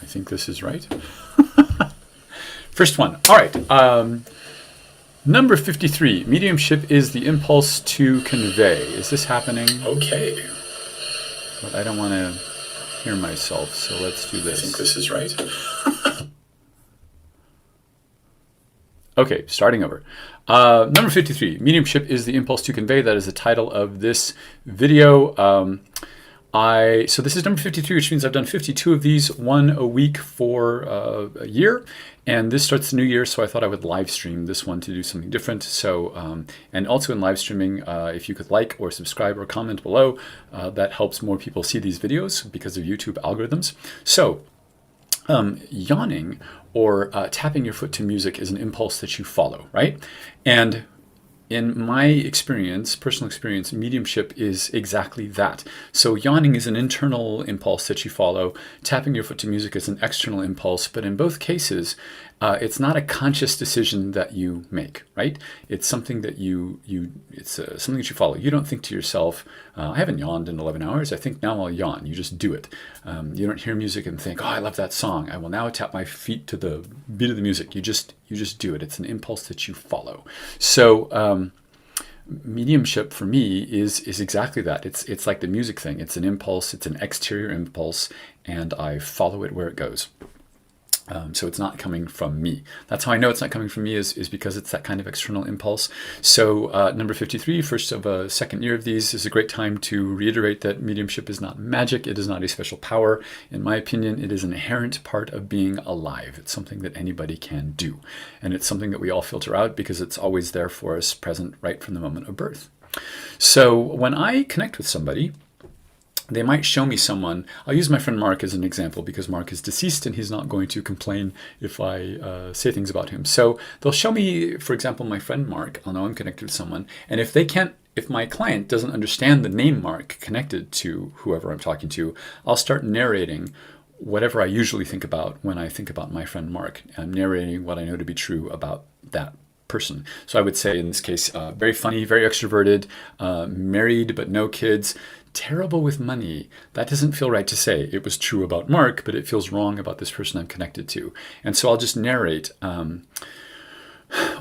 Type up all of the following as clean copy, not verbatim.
I think this is right. First one. All right. Number 53. Mediumship is the impulse to convey. Is this happening? Okay. But I don't want to hear myself, so let's do this. I think this is right. Okay, starting over. Number 53. Mediumship is the impulse to convey. That is the title of this video. So this is number 53, which means I've done 52 of these, one a week for a year. And this starts the new year, so I thought I would live stream this one to do something different. So, and also in live streaming, if you could like or subscribe or comment below, that helps more people see these videos because of YouTube algorithms. So, yawning or tapping your foot to music is an impulse that you follow, right? And in my experience, personal experience, mediumship is exactly that. So yawning is an internal impulse that you follow. Tapping your foot to music is an external impulse. But in both cases, it's not a conscious decision that you make, right? It's something that something that you follow. You don't think to yourself, I haven't yawned in 11 hours. I think now I'll yawn. You just do it. You don't hear music and think, oh, I love that song. I will now tap my feet to the beat of the music. You just do it. It's an impulse that you follow. So mediumship for me is exactly that. It's like the music thing. It's an impulse. It's an exterior impulse, and I follow it where it goes. So it's not coming from me. That's how I know it's not coming from me is because it's that kind of external impulse. So number 53, first of a second year of these, is a great time to reiterate that mediumship is not magic. It is not a special power. In my opinion, it is an inherent part of being alive. It's something that anybody can do. And it's something that we all filter out because it's always there for us, present right from the moment of birth. So when I connect with somebody, they might show me someone. I'll use my friend Mark as an example because Mark is deceased and he's not going to complain if I say things about him. So they'll show me, for example, my friend Mark. I'll know I'm connected with someone. And if my client doesn't understand the name Mark connected to whoever I'm talking to, I'll start narrating whatever I usually think about when I think about my friend Mark. I'm narrating what I know to be true about that person. So I would say in this case, very funny, very extroverted, married but no kids, terrible with money. That doesn't feel right to say. It was true about Mark, but it feels wrong about this person I'm connected to. And so I'll just narrate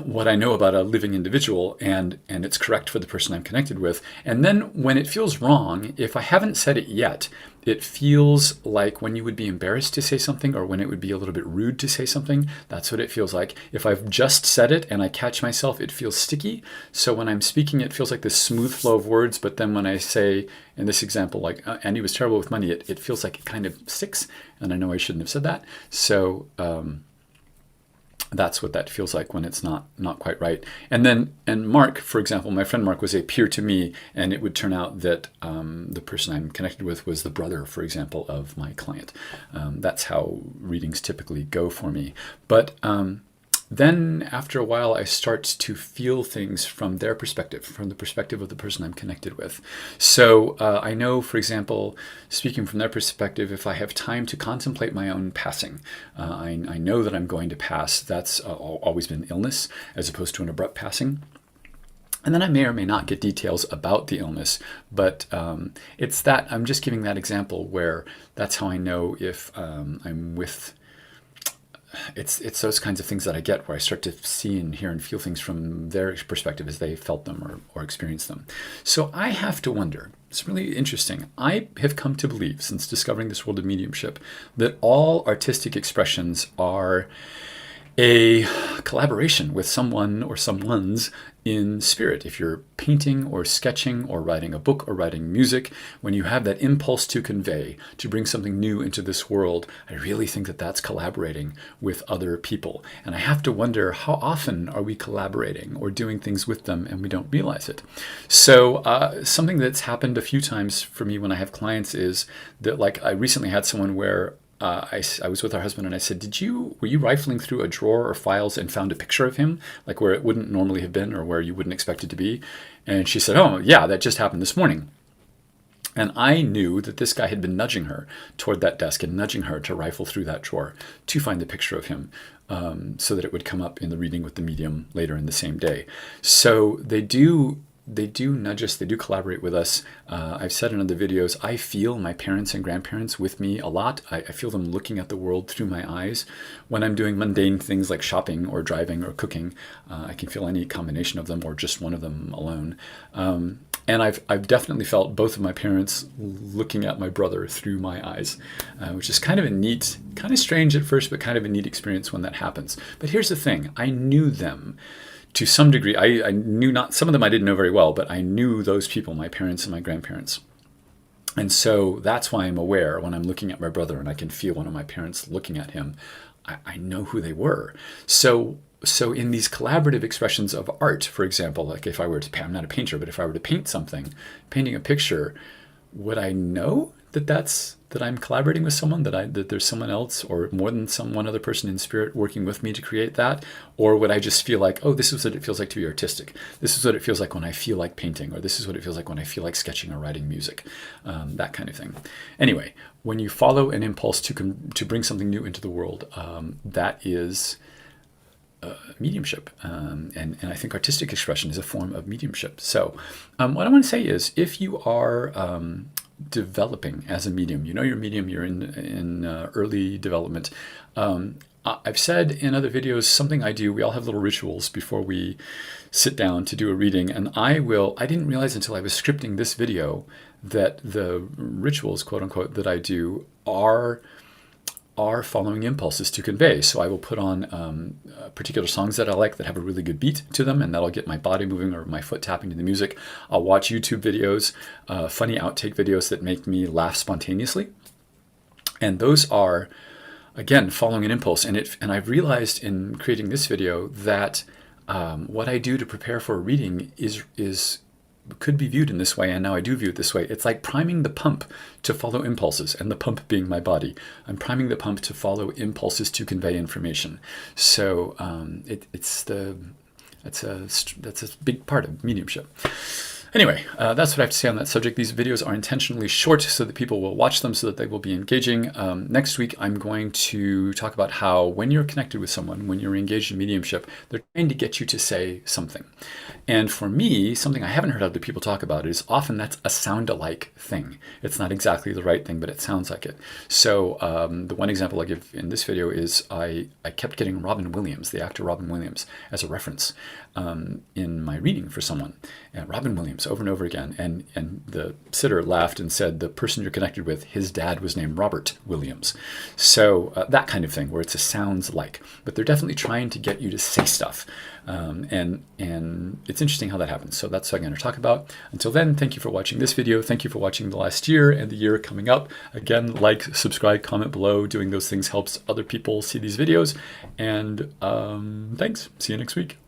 what I know about a living individual, and it's correct for the person I'm connected with. And then when it feels wrong, if I haven't said it yet, it feels like when you would be embarrassed to say something or when it would be a little bit rude to say something. That's what it feels like. If I've just said it and I catch myself, it feels sticky. So when I'm speaking, it feels like this smooth flow of words. But then when I say, in this example, like, Andy was terrible with money, it feels like it kind of sticks. And I know I shouldn't have said that. So that's what that feels like when it's not quite right. And Mark, for example, my friend Mark was a peer to me, and it would turn out that the person I'm connected with was the brother, for example, of my client. That's how readings typically go for me. But then after a while, I start to feel things from their perspective, from the perspective of the person I'm connected with. So I know, for example, speaking from their perspective, if I have time to contemplate my own passing, I know that I'm going to pass. That's always been illness as opposed to an abrupt passing. And then I may or may not get details about the illness, but it's that I'm just giving that example where that's how I know if I'm with. It's those kinds of things that I get where I start to see and hear and feel things from their perspective as they felt them or experienced them. So I have to wonder, it's really interesting. I have come to believe since discovering this world of mediumship that all artistic expressions are a collaboration with someone or someone's in spirit. If you're painting or sketching or writing a book or writing music, when you have that impulse to convey, to bring something new into this world, I really think that that's collaborating with other people. And I have to wonder, how often are we collaborating or doing things with them and we don't realize it? So something that's happened a few times for me when I have clients is that, like, I recently had someone where I was with her husband and I said, were you rifling through a drawer or files and found a picture of him, like where it wouldn't normally have been or where you wouldn't expect it to be? And she said, oh yeah, that just happened this morning. And I knew that this guy had been nudging her toward that desk and nudging her to rifle through that drawer to find the picture of him so that it would come up in the reading with the medium later in the same day. So they do they do nudge us, they do collaborate with us. I've said in other videos, I feel my parents and grandparents with me a lot. I feel them looking at the world through my eyes. When I'm doing mundane things like shopping or driving or cooking, I can feel any combination of them or just one of them alone. And I've definitely felt both of my parents looking at my brother through my eyes, which is kind of a neat, kind of strange at first, but kind of a neat experience when that happens. But here's the thing, I knew them to some degree. I knew not, some of them I didn't know very well, but I knew those people, my parents and my grandparents. And so that's why I'm aware when I'm looking at my brother and I can feel one of my parents looking at him, I know who they were. So in these collaborative expressions of art, for example, like if I were to, I'm not a painter, but if I were to paint something, painting a picture, would I know that I'm collaborating with someone, that there's someone else or more than one other person in spirit working with me to create that? Or would I just feel like, oh, this is what it feels like to be artistic. This is what it feels like when I feel like painting, or this is what it feels like when I feel like sketching or writing music, that kind of thing. Anyway, when you follow an impulse to bring something new into the world, that is mediumship, and I think artistic expression is a form of mediumship. So what I want to say is, if you are developing as a medium, you know your medium, you're in early development. I've said in other videos, something I do, we all have little rituals before we sit down to do a reading, and I didn't realize until I was scripting this video that the rituals, quote unquote, that I do are following impulses to convey. So I will put on particular songs that I like that have a really good beat to them, and that'll get my body moving or my foot tapping to the music. I'll watch YouTube videos, funny outtake videos that make me laugh spontaneously. And those are, again, following an impulse. And I've realized in creating this video that what I do to prepare for a reading could be viewed in this way, and now I do view it this way. It's like priming the pump to follow impulses, and the pump being my body. I'm priming the pump to follow impulses to convey information. So that's a big part of mediumship. Anyway, that's what I have to say on that subject. These videos are intentionally short so that people will watch them, so that they will be engaging. Next week, I'm going to talk about how when you're connected with someone, when you're engaged in mediumship, they're trying to get you to say something. And for me, something I haven't heard other people talk about is often that's a sound-alike thing. It's not exactly the right thing, but it sounds like it. So the one example I give in this video is I kept getting Robin Williams, the actor Robin Williams, as a reference in my reading for someone. And Robin Williams over and over again. And the sitter laughed and said, the person you're connected with, his dad was named Robert Williams. So that kind of thing, where it's a sounds like. But they're definitely trying to get you to say stuff. And it's interesting how that happens. So that's what I'm going to talk about. Until then, thank you for watching this video. Thank you for watching the last year and the year coming up. Again, like, subscribe, comment below. Doing those things helps other people see these videos. And thanks. See you next week.